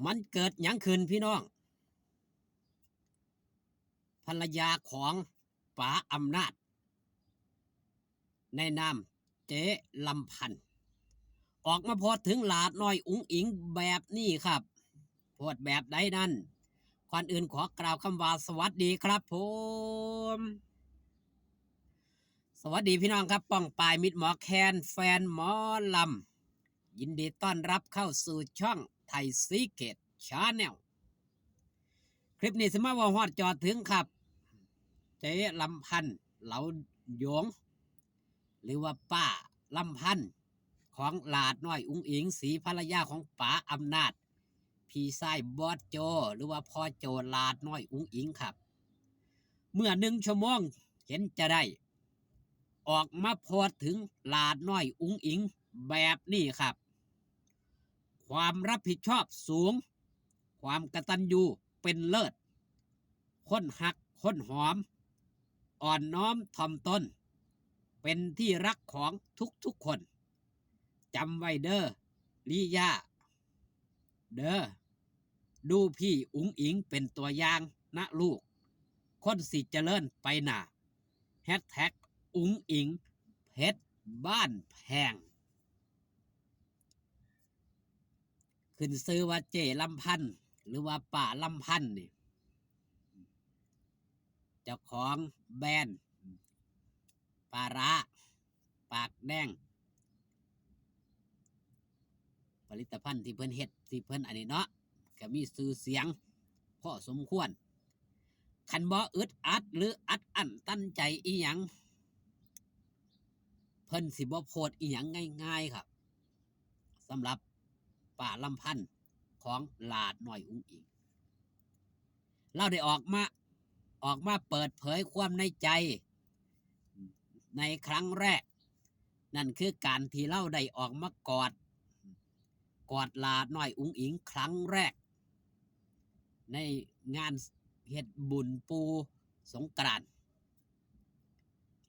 มันเกิดหยังขึ้นพี่น้องภรรยาของป๋าอำนาจในนามเจ๊ลำพันธ์ออกมาโพสต์ถึงหลาดน้อยอุ๋งอิงแบบนี้ครับโพสต์แบบใดนั้นก่อนอื่นขอกล่าวคำว่าสวัสดีครับผมสวัสดีพี่น้องครับป้องปายมิตรหมอแคนแฟนหมอลำยินดีต้อนรับเข้าสู่ช่องไทยซีเกตชาแนลคลิปนี้สมาว่าฮอดจอดถึงครับเจ๊ลำพันธ์เหลาหยงหรือว่าป้าลำพันธ์ของหลาดน้อยอุ๋งอิงสีภรรยาของป๋าอำนาจพี่ชายบอสโจหรือว่าพ่อโจหลาดน้อยอุ๋งอิงครับเมื่อ1 ชั่วโมงเห็นจะได้ออกมาโพสต์ถึงหลาดน้อยอุ๋งอิงแบบนี้ครับความรับผิดชอบสูงความกตัญญูเป็นเลิศคนหักคนหอมอ่อนน้อมถ่อมตนเป็นที่รักของทุกคนจำไว้เด้อลิยาเด้อดูพี่อุ๋งอิงเป็นตัวอย่างนะลูกคนสิเจริญไปหน้าแฮชแท็กอุ๋งอิงเพชรบ้านแพงขึ้นซื้อว่าเจลำพันธ์หรือว่าป่าลำพันธ์นี่เจ้าของแบรนด์ปลาร้าปากแดงผลิตภัณฑ์ที่เพิ่นเฮ็ดที่เพิ่นอันนี้เนาะก็มีชื่อเสียงพอสมควรคันบ่อึดอัดหรืออัดอั้นตันใจอีหยังเพิ่นสิบ่โพสต์อีหยังง่ายๆครับสำหรับป่าลำพันธ์ของหลาดน้อยอุ๋งอิงเราได้ออกมาเปิดเผยความในใจในครั้งแรกนั่นคือการที่เราได้ออกมากอดหลาดน้อยอุ๋งอิงครั้งแรกในงานเฮ็ดบุญปูสงกรานต์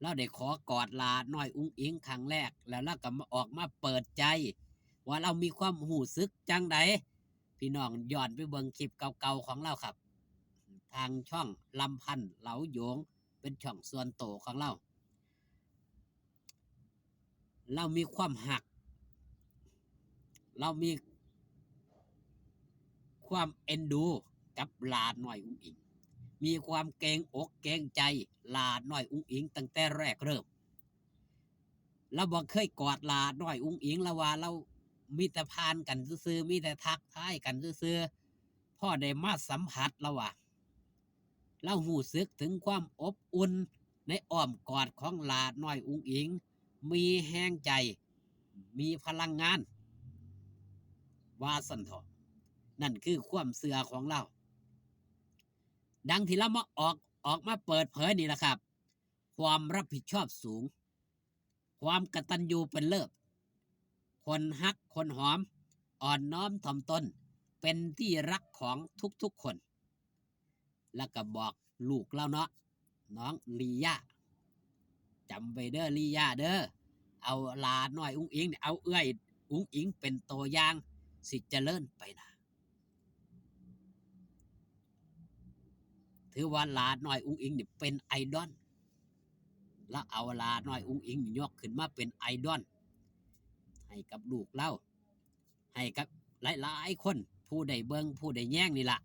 เราได้ขอกอดหลาดน้อยอุ๋งอิงครั้งแรกแล้วเราก็มาออกมาเปิดใจว่าเรามีความหูซึกจังใดพี่น้องย้อนไปเบิ่งคลิปเก่าๆของเราครับทางช่องลำพันธ์เหลาโยงเป็นช่องส่วนโตวของเรามีความหักเรามีความเอ็นดูกับหลาดน้อยอุ๋งอิงมีความเกรงอกเกรงใจหลาดน้อยอุ๋งอิงตั้งแต่แรกเริ่มเราบ่เคยกอดหลาดน้อยอุ๋งอิงแล้วว่าเรามีแต่พานกันซื่อๆมีแต่ทักทายกันซื่อๆพ่อได้มาสัมผัสแล้วว่าเราหูซึกถึงความอบอุ่นในอ้อมกอดของหลาดน้อยอุ๋งอิงมีแห้งใจมีพลังงานว่าสันเถาะนั่นคือความเสื่อของเราดังที่เรามาออกมาเปิดเผยนี่แหละครับความรับผิดชอบสูงความกตัญญูเป็นเลิศคนฮักคนหอมอ่อนน้อมถ่อมตนเป็นที่รักของทุกคนแล้วก็บอกลูกเราเนาะน้องลียาจำไว้เด้อลียาเด้อเอาหลาน้อยอุ้งอิงเอาเอื้อยอุ้งอิงเป็นตัวอย่างสิเจริญไปนะถือว่าหลาน้อยอุ้งอิงนี่เป็นไอดอลแล้วเอาหลาน้อยอุ้งอิงยกขึ้นมาเป็นไอดอลให้กับลูกเล่าให้กับหลายๆคนผู้ใดเบิงผู้ใดแย่งนี่ล่ะ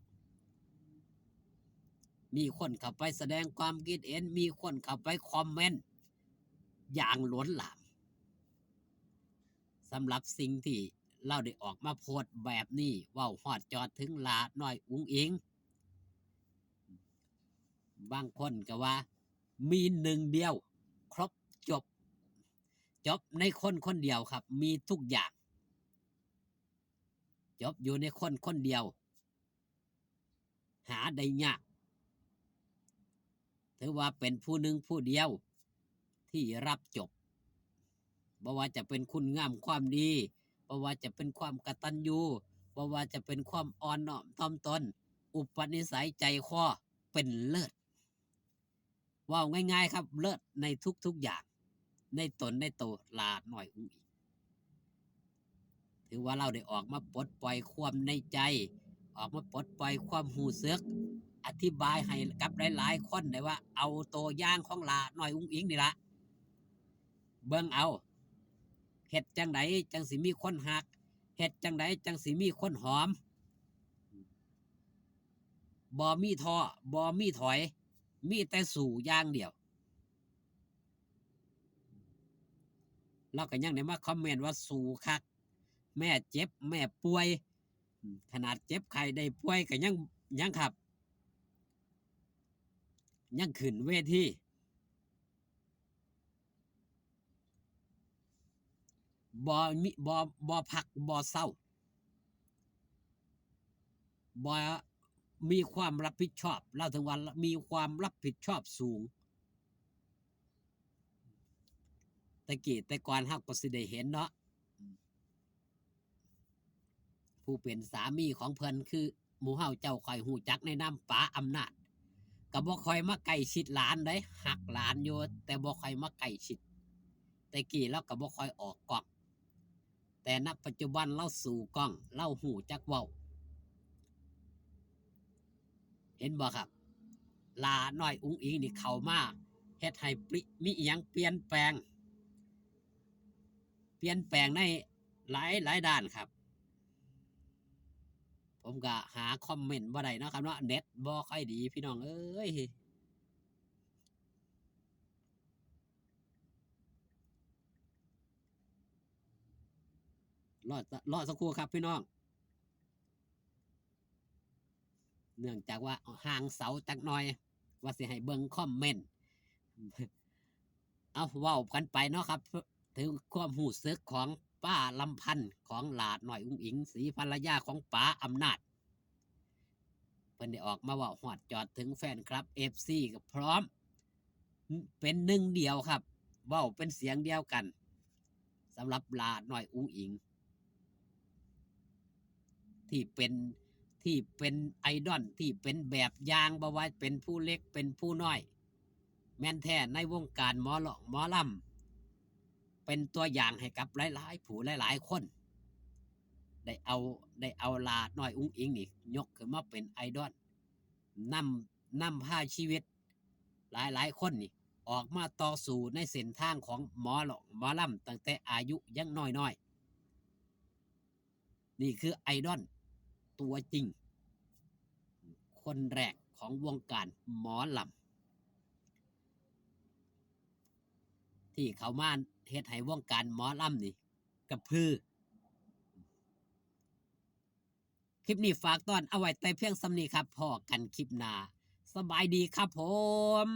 มีคนเข้าไปแสดงความคิดเห็นมีคนเข้าไปคอมเมนต์อย่างล้นหลามสำหรับสิ่งที่เราได้ออกมาโพสต์แบบนี้ว่าฮอดจอดถึงหลาน้อยอุ้งอิงบางคนก็ว่ามีหนึ่งเดียวครบจบในคนเดียวครับมีทุกอย่างจบอยู่ในคนเดียวหาได้ยากถือว่าเป็นผู้หนึ่งผู้เดียวที่รับจบบ่ว่าจะเป็นคุณงามความดีบ่ว่าจะเป็นความกตัญญูบ่ว่าจะเป็นความอ่อนน้อมถ่อมตนอุปนิสัยใจคอเป็นเลิศว่าง่ายๆครับเลิศในทุกอย่างในตนในตัวหลาน้อยอุ้งอิงถือว่าเราได้ออกมาปลดปล่อยความในใจ ออกมาปลดปล่อยความรู้สึกอธิบายให้กับหลายๆคนได้ว่าเอาตัวอย่างของหลาน้อยอุ้งอิงนี่ละเบิ่งเอาเฮ็ดจังไดจังสิมีคนฮักเฮ็ดจังไดจังสิมีคนหอมบ่มีท้อบ่มีถอยมีแต่สู่อย่างเดียวเราก็ยังได้มาคอมเมนต์ว่าสู่คักแม่เจ็บแม่ป่วยขนาดเจ็บไข้ได้ป่วยก็ยังครับยังขึ้นเวทีบ่พักบ่เศร้าบ่มีความรับผิดชอบเราถึงว่ามีความรับผิดชอบสูงแต่ก่อนเฮาก็สิได้เห็นเนาะผู้เป็นสามีของเพิ่นคือหมู่เฮาเจ้าค่อยฮู้จักในนามป๋าอำนาจก็บ่ค่อยมาใกล้ชิดหลานเด้ฮักหลานอยู่แต่บ่ค่อยมาใกล้ชิดแต่กี้เราก็บ่ค่อยออกกล้องแต่ณปัจจุบันเราสู่กล้องเราฮู้จักเว้าเห็นบ่ครับหลาน้อยอุ๋งอิงนี่เข้ามาเฮ็ดให้มีอิหยังเปลี่ยนแปลงในหลายด้านครับผมก็หาคอมเมนต์บ่ได้เนาะครับเนาะเน็ตบ่ค่อยดีพี่น้องเอ้ยรอสักครู่ครับพี่น้องเนื่องจากว่าห่างเสาจักหน่อยว่าสิให้เบิ่งคอมเมนต์เอาเว้ากันไปเนาะครับถึงความรู้สึกของป้าลำพันธ์ของหลาน้อยอุ๋งอิงศรีภรรยาของป๋าอำนาจเพิ่นได้ออกมาเว้าฮอดจอดถึงแฟนคลับ FC ก็พร้อมเป็นหนึ่งเดียวครับเว้าเป็นเสียงเดียวกันสำหรับหลาน้อยอุ๋งอิงที่เป็นไอดอลที่เป็นแบบอย่างบ่ว่าเป็นผู้เล็กเป็นผู้น้อยแม่นแท้ในวงการหมอลำเป็นตัวอย่างให้กับหลายๆผู้หลายๆคนได้เอาลาน้อยอุ้งอิงนี่ยกขึ้นมาเป็นไอดอลนำพาชีวิตหลายคนนี่ออกมาต่อสู้ในเส้นทางของหมอลำตั้งแต่อายุยังน้อยๆนี่คือไอดอลตัวจริงคนแรกของวงการหมอลำที่เขามาเฮ็ดให้วงการหมอลำนี่กระพือคลิปนี้ฝากตอนเอาไว้แต่เพียงสำนีครับพอกันคลิปหน้าสบายดีครับผม